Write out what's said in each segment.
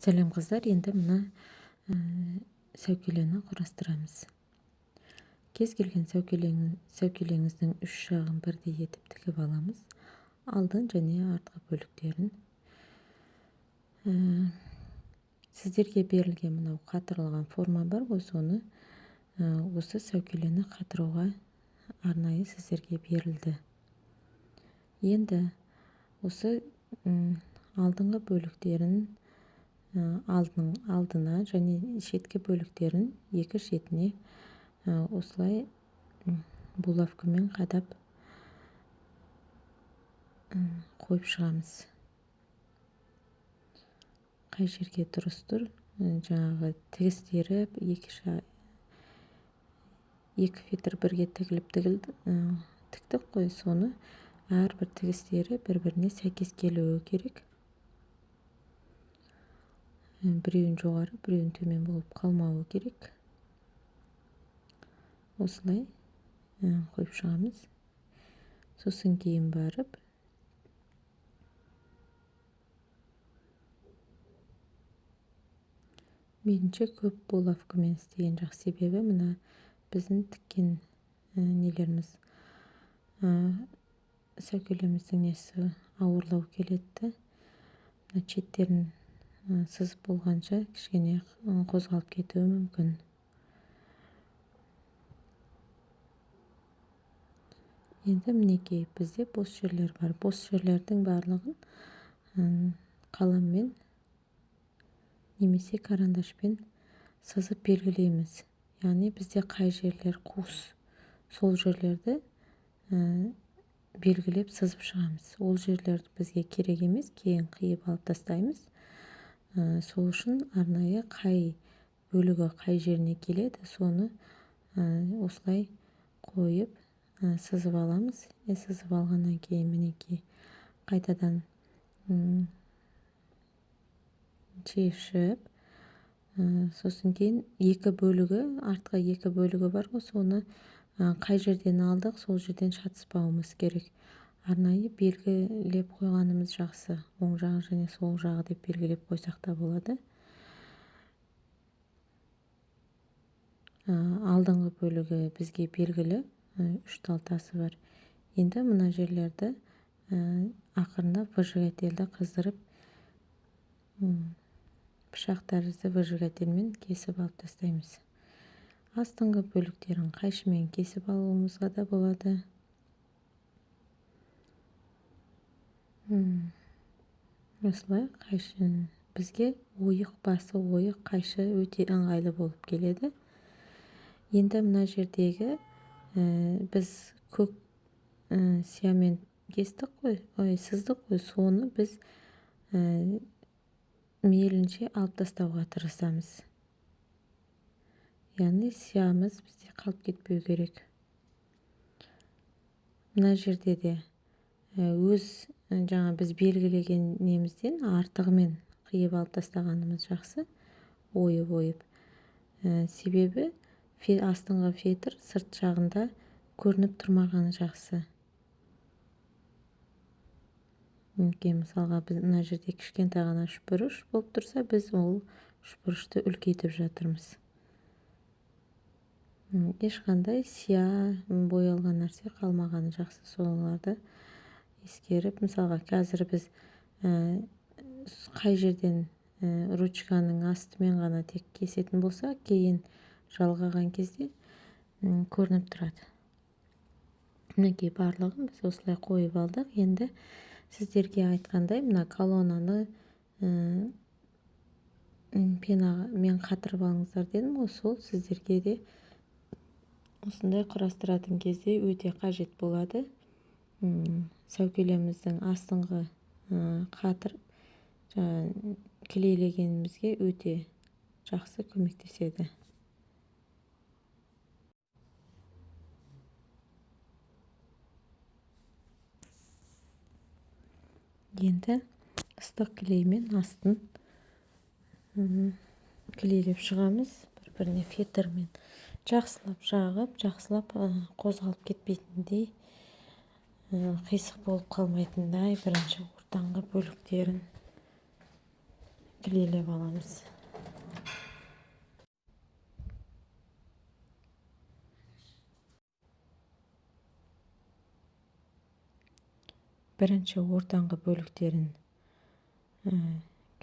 Сәлем қыздар, енді мына сәукелені құрастырамыз. Кез келген сәукелеңіздің үш жағын бірдей етіп тігіп аламыз. Алдын және артқы бөліктерін. Сіздерге берілген мынау қатырылған форма бар ғой, соны осы сәукелені қатыруға арнайы сіздерге берілді. Енді осы алдыңғы бөліктерін алдына және шеткі бөліктерін екі шетіне осылай булавкамен қадап қойып шығамыз. Қай жерге дұрыс тұр, жаңағы тігістеріп екі фетр бірге тіктік қой, соны әрбір тігістері бір-біріне сәйкес келуі керек. Біреуін жоғары, біреуін төмен болып қалмауы керек. Осылай қойып шығамыз. Сосын кейін барып меніңше көп булавкамен істеген жақсы, себебі мына біздің тіккен нелеріміз сәукелеміздің несі ауырлау келеді. Шеттерін сызып болғанша кішкене қозғалып кетуі мүмкін. Енді мінекей бізде бос жерлер бар. Бос жерлердің барлығын қаламмен немесе карандашпен сызып белгілейміз. Яғни бізде қай жерлер қуыс, сол жерлерді белгілеп сызып шығамыз. Ол жерлерді бізге керек емес, кейін қиып алып тастаймыз. Сол үшін арнайы қай бөлігі қай жеріне келеді, соны осылай қойып сызып аламыз. Сызып алғаннан кейін мінекей қайтадан шешіп, сосын кейін екі бөлігі, артқы екі бөлігі бар ғой, соны қай жерден алдық, сол жерден шатыспауымыз керек. Арнайы белгілеп қойғанымыз жақсы. Оң жағы және сол жағы деп белгілеп қойсақ та болады. Алдыңғы бөлігі бізге белгілі, үш талтасы бар. Енді мына жерлерді ақырындап выжигательді қыздырып, пышақ тәрізді выжигательмен кесіп алып тастаймыз. Астыңғы бөліктерін қайшымен кесіп алуымызға да болады. Осылай қайшын бізге ойық басы, ойық қайшы өте ыңғайлы болып келеді. Енді мына жердегі біз көк сиямен кестік қой, сыздық қой, соны біз мейлінше алып тастауға тырысамыз. Яғни сиямыз бізде қалып кетпеу керек. Мына жерде де өз жаңа біз белгілеген немізден артығымен қиып алып тастағанымыз жақсы, ойып. Себебі астыңғы фетр сырт жағында көрініп тұрмағаны жақсы. Мысалға біз мына жерде кішкентай ғана үшбұрыш болып тұрса, біз ол үшбұрышты үлкейтіп жатырмыз. Ешқандай сия боялған нәрсе қалмағаны жақсы, соларды ескеріп, мысалға қазір біз қай жерден ручканың астымен ғана тек кесетін болса, кейін жалғаған кезде көрініп тұрады. Мінекей барлығын біз осылай қойып алдық. Енді сіздерге айтқандай, мына колоннаны пенамен қатырып алыңыздар дедім ғой, сол сіздерге де осындай құрастыратын кезде өте қажет болады. Сәукелеміздің астыңғы қатырып клейлегенімізге өте жақсы көмектеседі. Енді ыстық клеймен астын клейлеп шығамыз, бір-біріне фетрмен жақсылап жағып, жақсылап қозғалып кетпейтіндей, қисық болып қалмайтындай бірінші ортаңғы бөліктерін клейлеп аламыз. Бірінші ортаңғы бөліктерін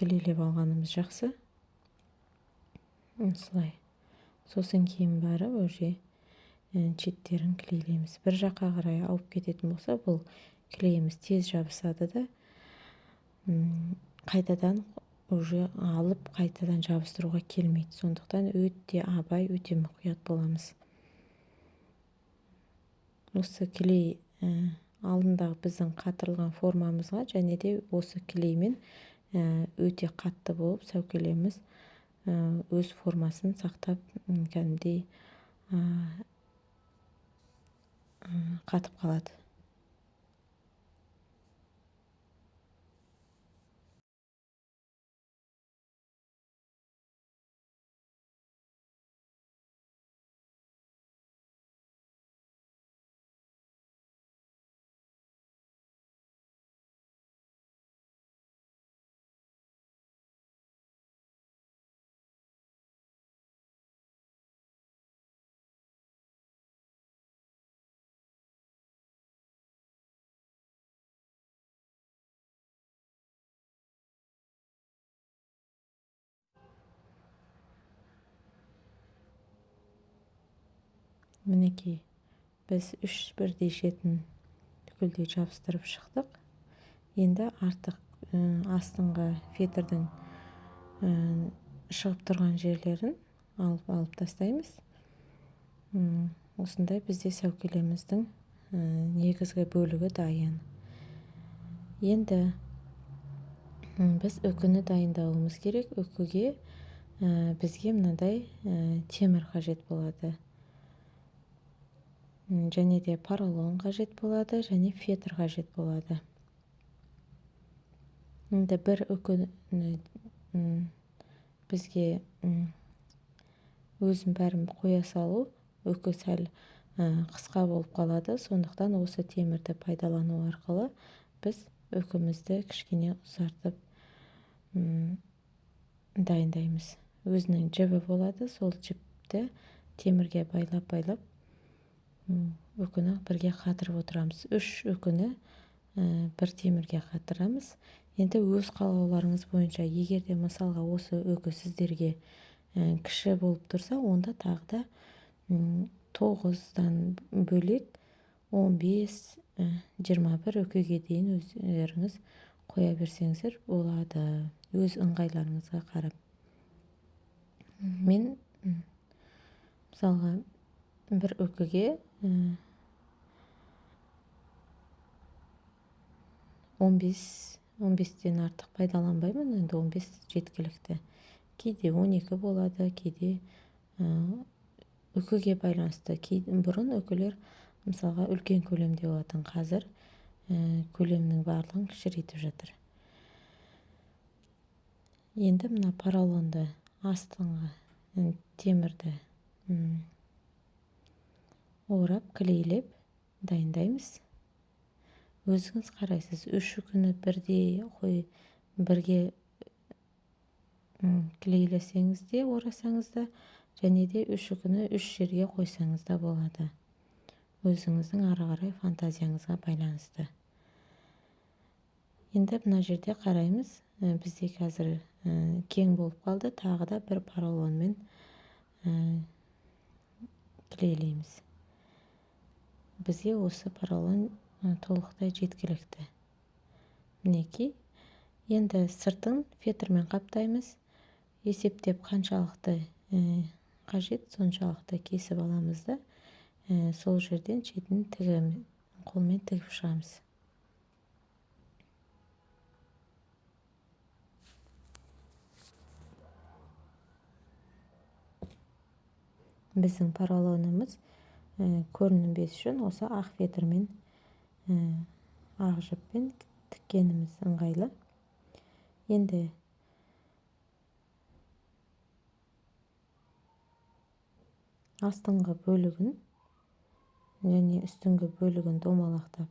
клейлеп алғанымыз жақсы. Осылай. Сосын кейін барып уже шеттерін клейлейміз. Бір жаққа қарай ауып кететін болса, бұл клейіміз тез жабысады да, қайтадан уже алып қайтадан жабыстыруға келмейді. Сондықтан өте абай, өте мұқият боламыз. Осы клей алдындағы біздің қатырылған формамызға және де осы клеймен өте қатты болып сәукелеміз өз формасын сақтап кәдімгідей қатып қалады. Мінекей, біз 3 бірдей шетін түгелдей жабыстырып шықтық. Енді артық астыңғы фетрдің шығып тұрған жерлерін алып тастаймыз. Осындай бізде сәукелеміздің негізгі бөлігі дайын. Енді біз үкіні дайындауымыз керек. Үкіге бізге мынадай темір қажет болады. Және де поролон қажет болады, және фетр қажет болады. Енді бір үкіні бізге өзін бәрін қоя салу, үкі сәл қысқа болып қалады. Сондықтан осы темірді пайдалану арқылы біз үкімізді кішкене ұзартып дайындаймыз. Өзінің жібі болады, сол жіпті темірге байлап үкіні бірге қатырып отырамыз. 3 үкіні бір темірге қатырамыз. Енді өз қалауларыңыз бойынша, егер де мысалға осы үкі сіздерге кіші болып тұрса, онда тағы да 9-дан бөлек 15-21 үкіге дейін өздеріңіз қоя берсеңіздер болады, өз ыңғайларыңызға қарап. Мен мысалға бір үкіге 15-тен артық пайдаланбаймын, енді 15 жеткілікті. Кейде 12 болады, кейде үкіге байланысты. Бұрын үкілер мысалға үлкен көлемде болатын, қазір көлемнің барлығын кішірейтіп жатыр. Енді мына поролонды астыңғы темірді орап, клейлеп дайындаймыз. Өзіңіз қарайсыз, 3 үкіні бірге клейлесеңіз де, орасаңыз да, және де 3 үкіні 3 жерге қойсаңыз да болады. Өзіңіздің ары қарай фантазияңызға байланысты. Енді мына жерде қараймыз, бізде қазір кең болып қалды, тағы да бір поролонмен клейлейміз. Бізге осы поролон толықтай жеткілікті. Мінекей, енді сыртын фетрмен қаптаймыз. Есептеп қаншалықты қажет, соншалықты кесіп аламыз да, сол жерден шетін қолмен тігіп шығамыз. Біздің поролонымыз көрінбес үшін осы ақ фетрмен, ақ жіппен тіккеніміз ыңғайлы. Енді астыңғы бөлігін және үстіңгі бөлігін домалақтап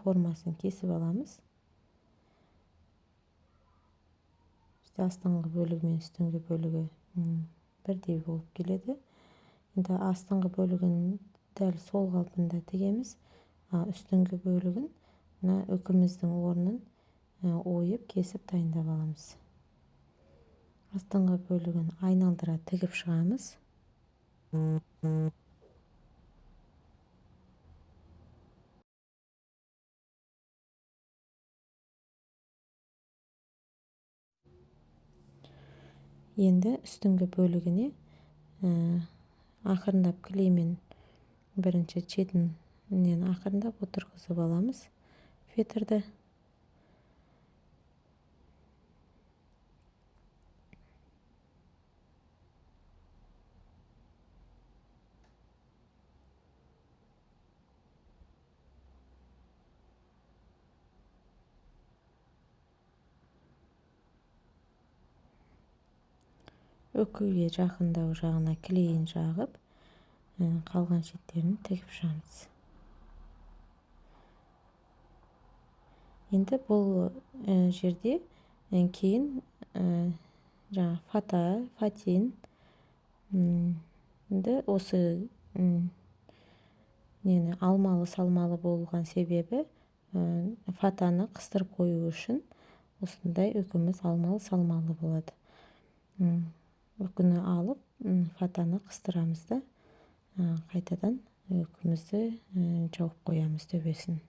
формасын кесіп аламыз. астыңғы бөлігі мен үстіңгі бөлігі бірдей болып келеді. Енді астыңғы бөлігін дәл сол қалпында тігеміз. Үстіңгі бөлігін мына үкіміздің орнын ойып кесіп дайындап аламыз. Астыңғы бөлігін айналдыра тігіп шығамыз. Енді үстіңгі бөлігіне ақырындап клеймен бірінші шетінен ақырындап отырғызып аламыз фетрді. Өкіге жақындау жағына клейін жағып, қалған шеттерін тігіп шығамыз. Енді бұл жерде кейін фатин осы алмалы-салмалы болған себебі фатаны қыстырып қою үшін осындай үкіміз алмалы-салмалы болады. Үкіні алып фатаны қыстырамыз да қайтадан үкімізді жауып қоямыз төбесін.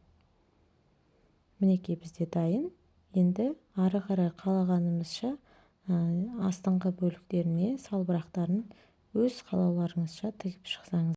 Мінекей бізде дайын. Енді ары қарай қалағанымызша астыңғы бөліктеріне салбырақтарын өз қалауларыңызша тігіп шықсаңыз